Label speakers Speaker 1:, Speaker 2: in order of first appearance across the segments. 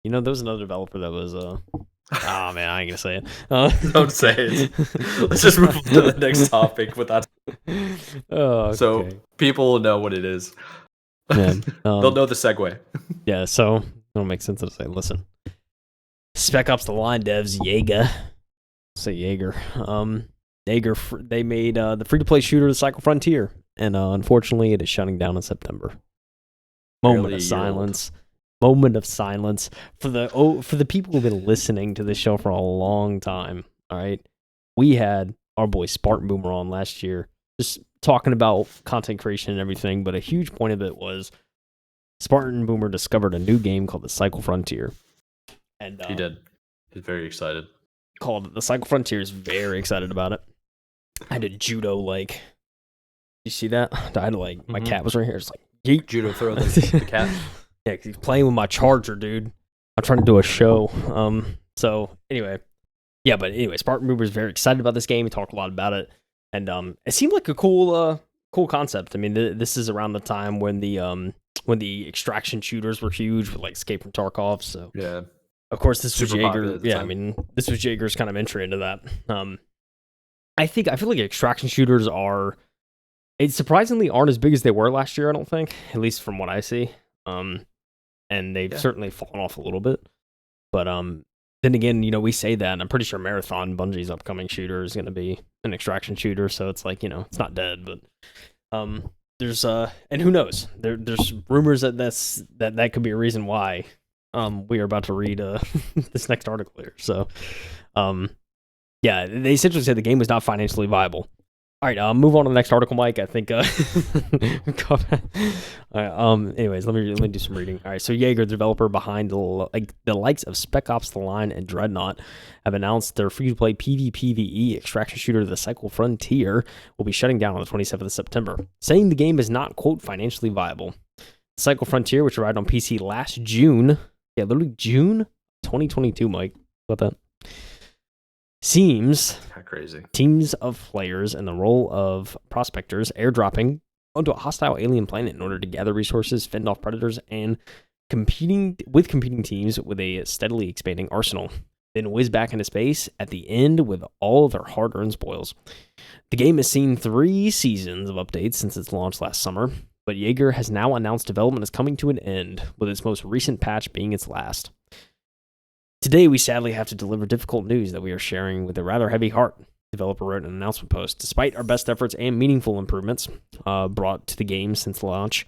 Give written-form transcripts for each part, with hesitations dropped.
Speaker 1: there was another developer that was oh man, I ain't gonna say it.
Speaker 2: Don't say it. Let's just move on to the next topic without.
Speaker 1: Oh,
Speaker 2: So
Speaker 1: okay.
Speaker 2: people will know what it is.
Speaker 1: Yeah.
Speaker 2: They'll know the segue.
Speaker 1: Yeah, so it'll make sense to say, listen. Spec Ops The Line devs, Jaeger. They made the free-to-play shooter The Cycle Frontier, and unfortunately it is shutting down in September. Moment of silence. Moment of silence for the people who've been listening to this show for a long time. All right, we had our boy Spartan Boomer on last year, just talking about content creation and everything. But a huge point of it was Spartan Boomer discovered a new game called The Cycle Frontier, and
Speaker 2: he did. He's very excited.
Speaker 1: Called The Cycle Frontier. Is very excited about it. I had a judo like. You see that? I had like my cat was right here. It's like yeet.
Speaker 2: Judo throw the cat.
Speaker 1: Yeah, cause he's playing with my charger, dude. I'm trying to do a show. So anyway, Spartan Boomer is very excited about this game. He talked a lot about it, and it seemed like a cool concept. I mean, this is around the time when the extraction shooters were huge with like Escape from Tarkov. So
Speaker 2: yeah,
Speaker 1: of course this was Jaeger. Yeah, I mean this was Jaeger's kind of entry into that. I feel like extraction shooters surprisingly aren't as big as they were last year. I don't think, at least from what I see. And they've certainly fallen off a little bit. But then again, we say that, and I'm pretty sure Marathon, Bungie's upcoming shooter, is going to be an extraction shooter. So it's like, it's not dead. But there's and who knows? There's rumors that could be a reason why we are about to read this next article here. So yeah, they essentially said the game was not financially viable. All right, move on to the next article, Mike. I think. All right, anyways, let me do some reading. All right, so Jaeger, the developer behind the likes of Spec Ops: The Line and Dreadnought, have announced their free-to-play PvPvE extraction shooter, The Cycle Frontier, will be shutting down on the 27th of September, saying the game is not, quote, financially viable. The Cycle Frontier, which arrived on PC last June, literally June 2022, Mike. What about that? Seems
Speaker 2: crazy.
Speaker 1: Teams of players in the role of prospectors airdropping onto a hostile alien planet in order to gather resources, fend off predators, and competing teams with a steadily expanding arsenal. Then whiz back into space at the end with all of their hard-earned spoils. The game has seen 3 seasons of updates since its launch last summer, but Jaeger has now announced development is coming to an end, with its most recent patch being its last. Today, we sadly have to deliver difficult news that we are sharing with a rather heavy heart, the developer wrote in an announcement post. Despite our best efforts and meaningful improvements brought to the game since launch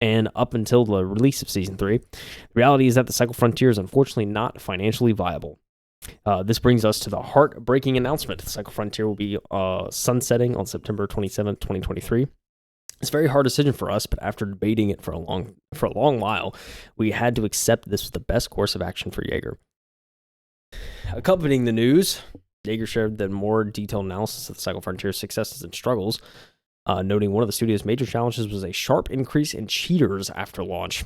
Speaker 1: and up until the release of Season 3, the reality is that the Cycle Frontier is unfortunately not financially viable. This brings us to the heartbreaking announcement. The Cycle Frontier will be sunsetting on September 27th, 2023. It's a very hard decision for us, but after debating it for a long while, we had to accept this was the best course of action for Jaeger. Accompanying the news, Jaeger shared the more detailed analysis of the Cycle Frontier's successes and struggles, noting one of the studio's major challenges was a sharp increase in cheaters after launch.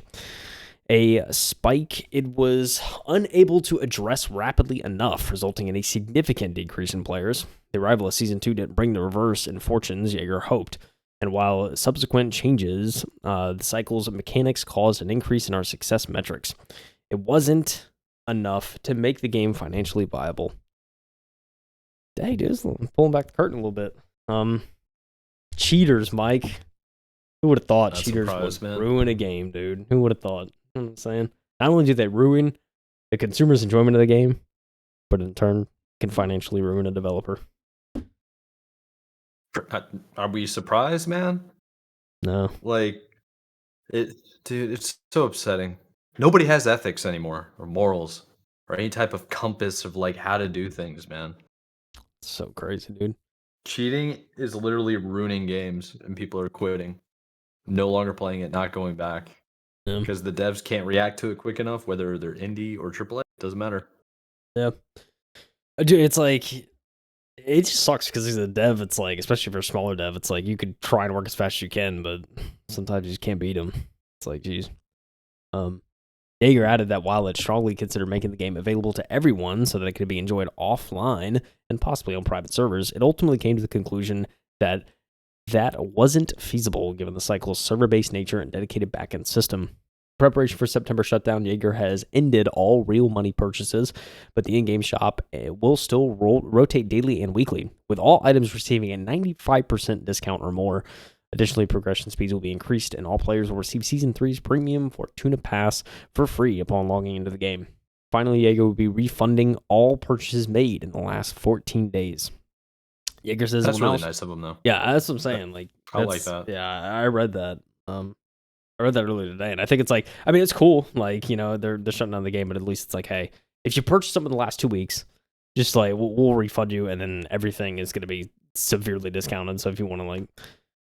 Speaker 1: A spike it was unable to address rapidly enough, resulting in a significant decrease in players. The arrival of Season 2 didn't bring the reverse in fortunes Jaeger hoped, and while subsequent changes, the Cycle's mechanics caused an increase in our success metrics. It wasn't enough to make the game financially viable. Hey, dude, pulling back the curtain a little bit. Cheaters, Mike. Who would have thought cheaters would ruin a game, dude? Who would have thought? You know what I'm saying? Not only do they ruin the consumer's enjoyment of the game, but in turn can financially ruin a developer.
Speaker 2: Are we surprised, man?
Speaker 1: No.
Speaker 2: Dude, it's so upsetting. Nobody has ethics anymore, or morals, or any type of compass of how to do things, man.
Speaker 1: It's so crazy, dude.
Speaker 2: Cheating is literally ruining games, and people are quitting. No longer playing it, not going back. Yeah. Because the devs can't react to it quick enough, whether they're indie or AAA, it doesn't matter.
Speaker 1: Yeah. Dude, it's it just sucks because as a dev, it's especially if you're a smaller dev, it's you could try and work as fast as you can, but sometimes you just can't beat them. It's geez. Jaeger added that while it strongly considered making the game available to everyone so that it could be enjoyed offline and possibly on private servers, it ultimately came to the conclusion that wasn't feasible given the Cycle's server-based nature and dedicated backend system. preparation for September shutdown, Jaeger has ended all real money purchases, but the in-game shop will still rotate daily and weekly, with all items receiving a 95% discount or more. Additionally, progression speeds will be increased, and all players will receive Season 3's Premium Fortuna Pass for free upon logging into the game. Finally, Jaeger will be refunding all purchases made in the last 14 days. Jaeger says
Speaker 2: that's really nice of him, though.
Speaker 1: Yeah, that's what I'm saying. Like,
Speaker 2: I like that.
Speaker 1: Yeah, I read that. I read that earlier today, and I think it's like, I mean, it's cool. Like, you know, they're shutting down the game, but at least it's like, hey, if you purchase something in the last 2 weeks, just like we'll refund you, and then everything is going to be severely discounted. So if you want to like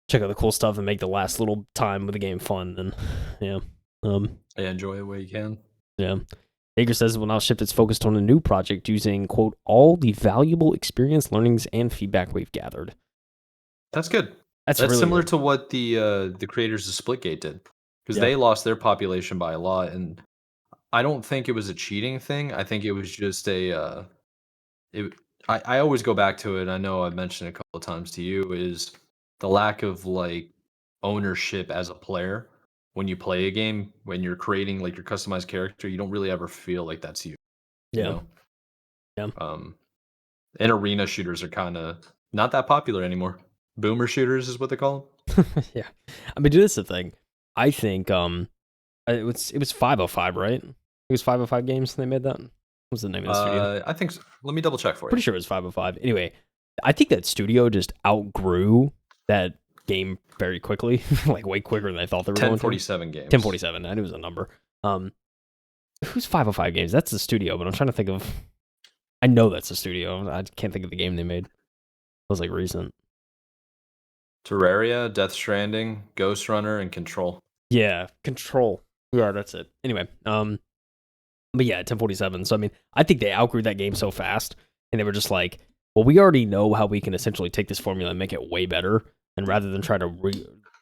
Speaker 1: check out the cool stuff and make the last little time with the game fun, then yeah,
Speaker 2: enjoy it where you can.
Speaker 1: Yeah. Jaeger says it will now shift its focus on a new project using, quote, all the valuable experience, learnings, and feedback we've gathered.
Speaker 2: That's good. That's really similar to what the creators of Splitgate did, because they lost their population by a lot, and I don't think it was a cheating thing. I think it was just I always go back to it. I know I've mentioned it a couple of times to you, is the lack of like ownership as a player. When you play a game, when you're creating like your customized character, you don't really ever feel like that's you.
Speaker 1: Yeah.
Speaker 2: You know?
Speaker 1: Yeah.
Speaker 2: And arena shooters are kind of not that popular anymore. Boomer shooters is what they call them.
Speaker 1: Yeah. I mean, dude, that's the thing. I think it was 505, right? It was 505 Games they made that. What was the name of the studio?
Speaker 2: I think so. Let me double check for you.
Speaker 1: Pretty sure it was 505. Anyway, I think that studio just outgrew that game very quickly, like way quicker than I thought they were going to.
Speaker 2: 1047 Games.
Speaker 1: 1047. I knew it was a number. Who's 505 Games? That's the studio, but I'm trying to think of. I know that's the studio. I can't think of the game they made. It was like recent.
Speaker 2: Terraria, Death Stranding, Ghost Runner, and Control.
Speaker 1: Yeah, Control. Yeah, that's it. Anyway, but yeah, 1047. So I mean, I think they outgrew that game so fast, and they were just like, well, we already know how we can essentially take this formula and make it way better. And rather than try to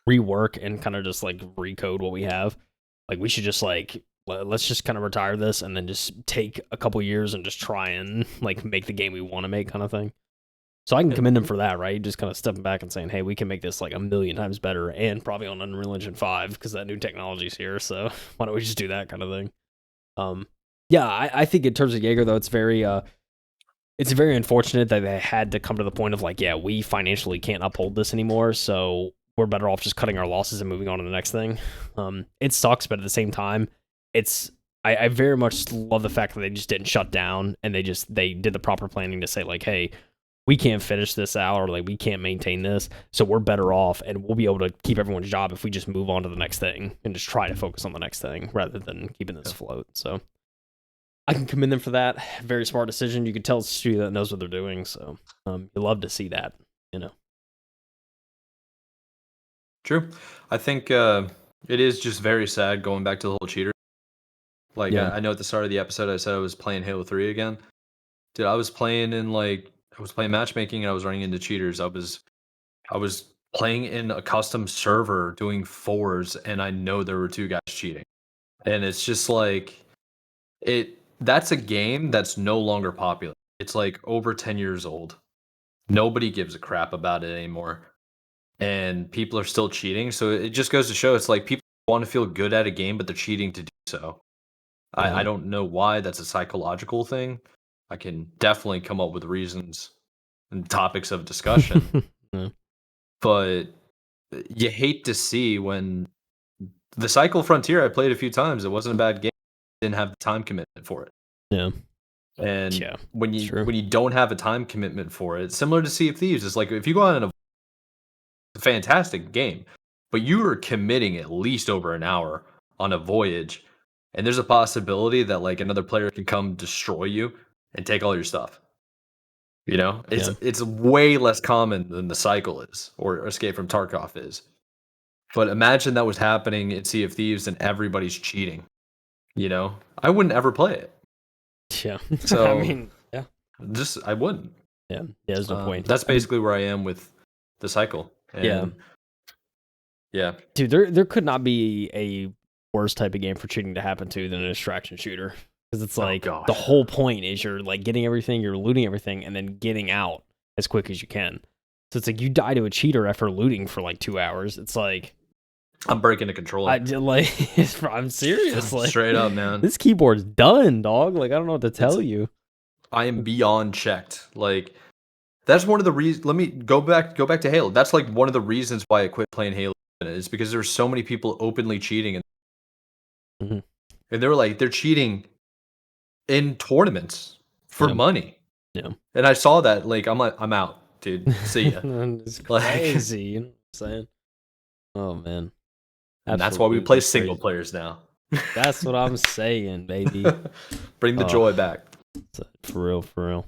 Speaker 1: rework and kind of just like recode what we have, like we should just like, let's just kind of retire this and then just take a couple years and just try and like make the game we want to make, kind of thing. So I can commend them for that, right? Just kind of stepping back and saying, hey, we can make this like 1,000,000 times better, and probably on Unreal Engine 5 because that new technology's here. So why don't we just do that kind of thing? Yeah, I think in terms of Jaeger, though, it's very unfortunate that they had to come to the point of like, yeah, we financially can't uphold this anymore, so we're better off just cutting our losses and moving on to the next thing. It sucks, but at the same time, I very much love the fact that they just didn't shut down, and they did the proper planning to say like, hey, we can't finish this out, or like we can't maintain this, so we're better off, and we'll be able to keep everyone's job if we just move on to the next thing and just try to focus on the next thing rather than keeping this afloat. So I can commend them for that. Very smart decision. You can tell it's a studio that knows what they're doing, so you love to see that, you know.
Speaker 2: True. I think it is just very sad going back to the whole cheater. Like, I know at the start of the episode I said I was playing Halo 3 again. Dude, I was playing matchmaking and I was running into cheaters. I was playing in a custom server doing 4s, and I know there were 2 guys cheating. And it's just like that's a game that's no longer popular. It's like over 10 years old. Nobody gives a crap about it anymore. And people are still cheating. So it just goes to show it's like people want to feel good at a game, but they're cheating to do so. I don't know why. That's a psychological thing. I can definitely come up with reasons and topics of discussion. But you hate to see when the Cycle Frontier I played a few times, it wasn't a bad game. Didn't have the time commitment for it.
Speaker 1: Yeah.
Speaker 2: And when you don't have a time commitment for it, similar to Sea of Thieves, it's like if you go on a fantastic game, but you are committing at least over an hour on a voyage, and there's a possibility that like another player can come destroy you and take all your stuff. You know, it's way less common than the Cycle is or Escape from Tarkov is. But imagine that was happening in Sea of Thieves and everybody's cheating. You know, I wouldn't ever play it.
Speaker 1: Yeah.
Speaker 2: So
Speaker 1: I mean, yeah.
Speaker 2: I wouldn't.
Speaker 1: Yeah. There's no point.
Speaker 2: That's basically where I am with the Cycle. And yeah.
Speaker 1: Dude, there could not be a worse type of game for cheating to happen to than a distraction shooter. Because it's like the whole point is you're like getting everything, you're looting everything, and then getting out as quick as you can. So it's like you die to a cheater after looting for like 2 hours. It's like,
Speaker 2: I'm breaking the controller.
Speaker 1: I'm serious. Like,
Speaker 2: straight up, man.
Speaker 1: This keyboard's done, dog. Like, I don't know what to tell you.
Speaker 2: I am beyond checked. Like, that's one of the reasons. Let me go back to Halo. That's like one of the reasons why I quit playing Halo. Is because there's so many people openly cheating, and they were like, they're cheating in tournaments for money.
Speaker 1: Yeah.
Speaker 2: And I saw that. Like, I'm like, I'm out, dude. See ya.
Speaker 1: It's crazy. You know what I'm saying? Oh man.
Speaker 2: And that's why we play single players now.
Speaker 1: That's what I'm saying, baby.
Speaker 2: Bring the joy back.
Speaker 1: For real, for real.